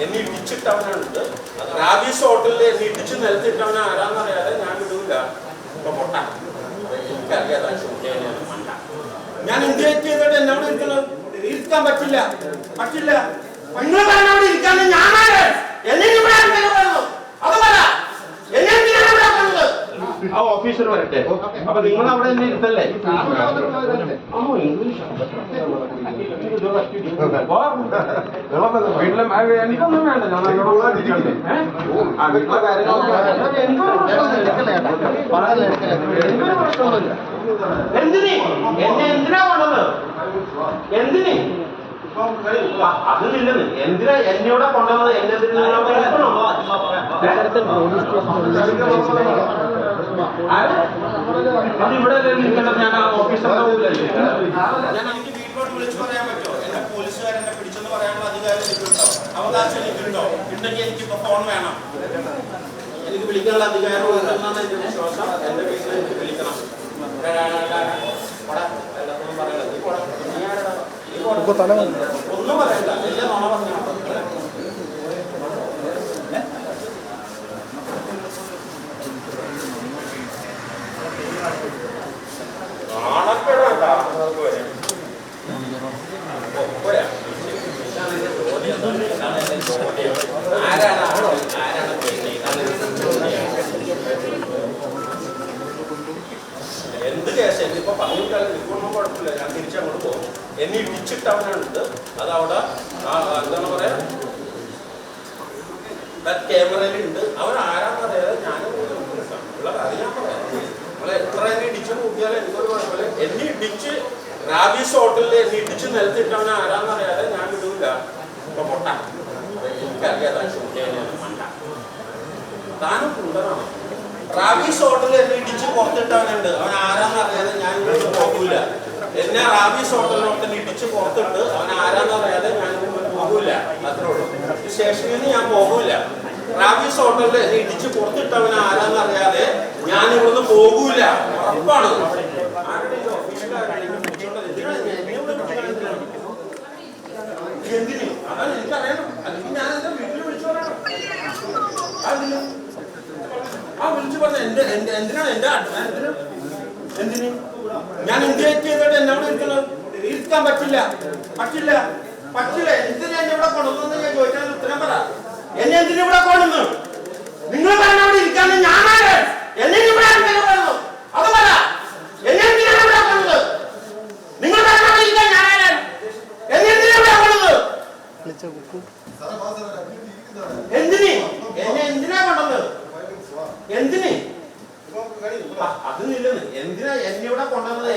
എന്നെ ഇടിച്ചിട്ടവനുണ്ട്. റാബീസ് ഹോട്ടലിൽ എന്നെ ഇടിച്ച് നിലത്തിട്ടവൻ ആരാന്നറിയാതെ ഞാൻ വിടൂല. ഇപ്പൊ പൊട്ട എനിക്കറിയാതെ മണ്ട. ഞാൻ ഇൻഡിക്കേറ്റ് ചെയ്തിട്ട് എന്നോട് ഇരിക്കാൻ പറ്റില്ല. നിങ്ങൾ പറഞ്ഞവിടെ ഇരിക്കാന്ന് ഞാനാണ്. എന്നെ അത് പറ. ആ ഓഫീസർ വരട്ടെ. അപ്പൊ നിങ്ങൾ അവിടെ തന്നെ ഇരുത്തല്ലേ? വീട്ടിലെ എനിക്കൊന്നും വേണ്ട. എന്തിന് എന്നെ എന്തിനാ കൊണ്ടത്? എന്തിന് അത് നില്ലെന്ന് എന്തിനാ എന്നോടെ കൊണ്ടുവന്നത്? എന്നെ അത് ഇവിടെ നിൽക്കേണ്ടത്. ഞാൻ ആ ഓഫീസറിന്റെ മുമ്പിലല്ലേ? ഞാൻ എനിക്ക് വീട്ടിലോട്ട് വിളിച്ചു പറയാൻ പറ്റുമോ? എന്നെ പോലീസുകാരെന്നെ പിടിച്ചെന്ന് പറയാനുള്ള അധികാരം എനിക്കുണ്ടോ? അവകാശം എനിക്കുണ്ടോ? ഉണ്ടെങ്കിൽ എനിക്കിപ്പോ ഫോൺ വേണം. എനിക്ക് വിളിക്കാനുള്ള അധികാരം ഉണ്ടെന്നാണ് എന്റെ വിശ്വാസം. എന്റെ വീട്ടിൽ എനിക്ക് വിളിക്കണം. ഒന്നും പറയണ്ട. എല്ലാം നോണ പറഞ്ഞോ. എന്ത് കേസ് എന്നിപ്പോ പറഞ്ഞിട്ടാൽ നിൽക്കൊന്നും കുഴപ്പമില്ല. ഞാൻ തിരിച്ചങ്ങോട്ട് പോകും. എന്നെ ഇടിച്ചിട്ടവനുണ്ട്. അതവിടെ എന്താണ് പറയാ ക്യാമറയിലുണ്ട്. അവൻ ആരാന്നറിയാതെ ഞാനുള്ളത് അറിയാൻ പറയാം. നമ്മളെ എത്ര എന്നെ ഇടിച്ചു കൂട്ടിയാലും എനിക്കൊരു കുഴപ്പമില്ല. എന്നെ ഇടിച്ച് റാബീസ് ഹോട്ടലിൽ എന്നെ ഇടിച്ച് നിലത്തിട്ടവൻ ആരാന്നറിയാതെ ഞാൻ വിടൂല. ഇപ്പൊ പൊട്ട എനിക്കറിയാതെ മണ്ട. താനും കുണ്ടനാണ്. റാബീസ് ഹോട്ടലിൽ എന്നെ ഇടിച്ച് പുറത്തിട്ടവനുണ്ട്. അവൻ ആരാന്നറിയാതെ ഞാൻ ഇങ്ങോട്ട് പോകൂല. എന്നെ റാബീസ് ഹോട്ടലിനോട്ട് ഇടിച്ച് പുറത്തിട്ട് അവൻ ആരാന്നറിയാതെ ഞാൻ ഇങ്ങോട്ട് പോകൂല. അത്രേ ഉള്ളൂ. സ്റ്റേഷനിൽ നിന്ന് ഞാൻ പോകൂല. റാബീസ് ഹോട്ടലിൽ എന്നെ ഇടിച്ച് പുറത്തിട്ടവൻ ആരാന്നറിയാതെ ഞാൻ ഇവിടുന്ന് പോകൂല. ഉറപ്പാണ്. എന്തിന്? അതാണ് എനിക്കറിയണം. അല്ലെങ്കിൽ ഞാൻ എന്റെ വീട്ടിൽ വിളിച്ചു പറയണം. അതിന് വിളിച്ചു പറഞ്ഞ എന്തിനാണ് എന്റെ എന്തിന്? ഞാൻ ഇൻഡിക്കേറ്റ് ചെയ്തിട്ട് എന്നോട് ഇരിക്കാൻ പറ്റില്ല. എന്തിനാ എന്നെ ഇവിടെ കൊണ്ടുവന്നു? ഞാൻ ചോദിക്കാൻ ഉത്തരം പറ. എന്നെ എന്തിനാ ഇവിടെ കൊണ്ടുവന്നു? നിങ്ങൾ പറഞ്ഞ അവിടെ ഇരിക്കാന്ന് ഞാനാണ്. എന്നെ ഇവിടെ പറയുന്നു. അത് പറ. എന്നെ എന്തിനാ ഇവിടെ കൊണ്ടത്? നിങ്ങൾ പറഞ്ഞ അവിടെ ഇരിക്കാൻ ഞാനാണ്. എന്നെ എന്തിനാ ഇവിടെ കൊണ്ടത്? എന്തിന്? എന്നെ എന്തിനാ കൊണ്ടത്? എന്തിന്? അത് നില്ലെന്ന് എന്തിനാ എന്നെ ഇവിടെ കൊണ്ടുവന്നത്?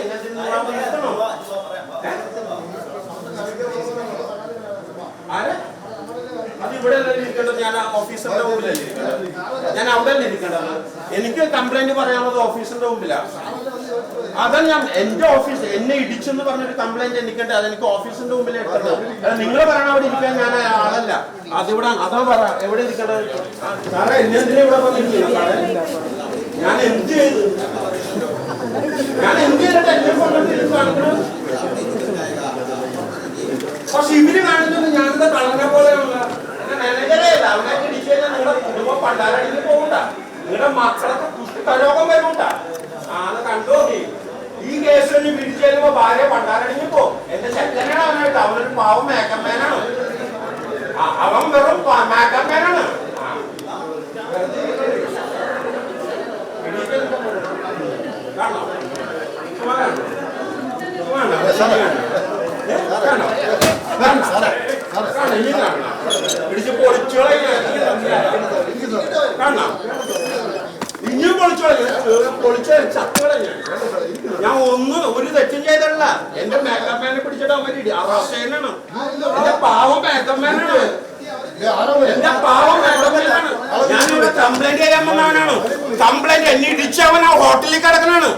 അത് ഇവിടെ ഇരിക്കേണ്ടത്. ഞാൻ ഓഫീസറിന്റെ മുമ്പിലല്ലേ ഇരിക്കേണ്ടത്? ഞാൻ അവിടെ അല്ലേ ഇരിക്കേണ്ടത്? എനിക്ക് കംപ്ലൈന്റ് പറയാനുള്ളത് ഓഫീസറിന്റെ മുമ്പിലാണ്. അതാ ഞാൻ എന്റെ ഓഫീസ് എന്നെ ഇടിച്ചെന്ന് പറഞ്ഞൊരു കംപ്ലൈന്റ് എനിക്കുണ്ട്. അതെനിക്ക് ഓഫീസിന്റെ മുമ്പിൽ എടുക്കേണ്ടത്. നിങ്ങൾ പറയണ അവിടെ ഇരിക്കാൻ ഞാൻ ആളല്ല. അതിവിടെ അതാ പറ എവിടെ ഇരിക്കേണ്ടത്? സാറേ എന്നെ എന്തിനാ ഇവിടെ പറഞ്ഞിരിക്കുന്നത്? ഞാൻ എന്ത് ചെയ്തിട്ട് എന്നെ കൊണ്ടിട്ട് കാണിക്കണം? പക്ഷെ ഇവര് കാണിച്ചത് ഞാനെന്താ കളഞ്ഞ പോലെയുള്ള എന്റെ മാനേജറേ അല്ല. അവനൊക്കെ ഇടിച്ചു കഴിഞ്ഞാൽ നിങ്ങളുടെ കുടുംബം പണ്ടാരടിയിൽ പോകണ്ട. നിങ്ങളുടെ മക്കളൊക്കെ കുഷ്ഠരോഗം വരുന്നുണ്ട. ആന്ന് കണ്ടോ നീ? ഈ കേസ് കഴിഞ്ഞ് പിടിച്ചു കഴിയുമ്പോ ഭാര്യ പണ്ടാരടിഞ്ഞു പോ. എന്റെ ചെക്കനാണ് അവനായിട്ട്. അവനൊരു പാവം മേക്കമ്മേനാണ്. അവൻ വെറും മേക്കമ്മേനാണ്. പിടിച്ച് പൊളിച്ചോളെ. ഇനിയും പൊളിച്ചോളെ ചത്തോളെ. ഞാൻ ഒരു തെറ്റും ചെയ്തല്ല. എന്റെ മേക്കപ്പ് പിടിച്ചിട്ട് അവൻ അറസ്റ്റ് ചെയ്യാനാണ്. എന്റെ പാവം മേക്കപ്പ് മാനാണ്. ഞാനിവിടെ കംപ്ലൈന്റ് ചെയ്യാൻ വന്നവനാണ്. കംപ്ലൈന്റ് എന്നെ ഇടിച്ചവൻ ആ ഹോട്ടലിൽ കിടക്കണാണ്.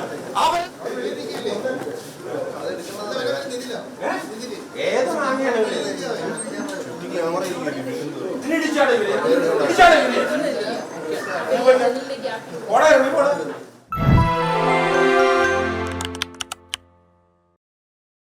ഏത് വാങ്ങിയാണ് ഇതിനിടിച്ചാണ്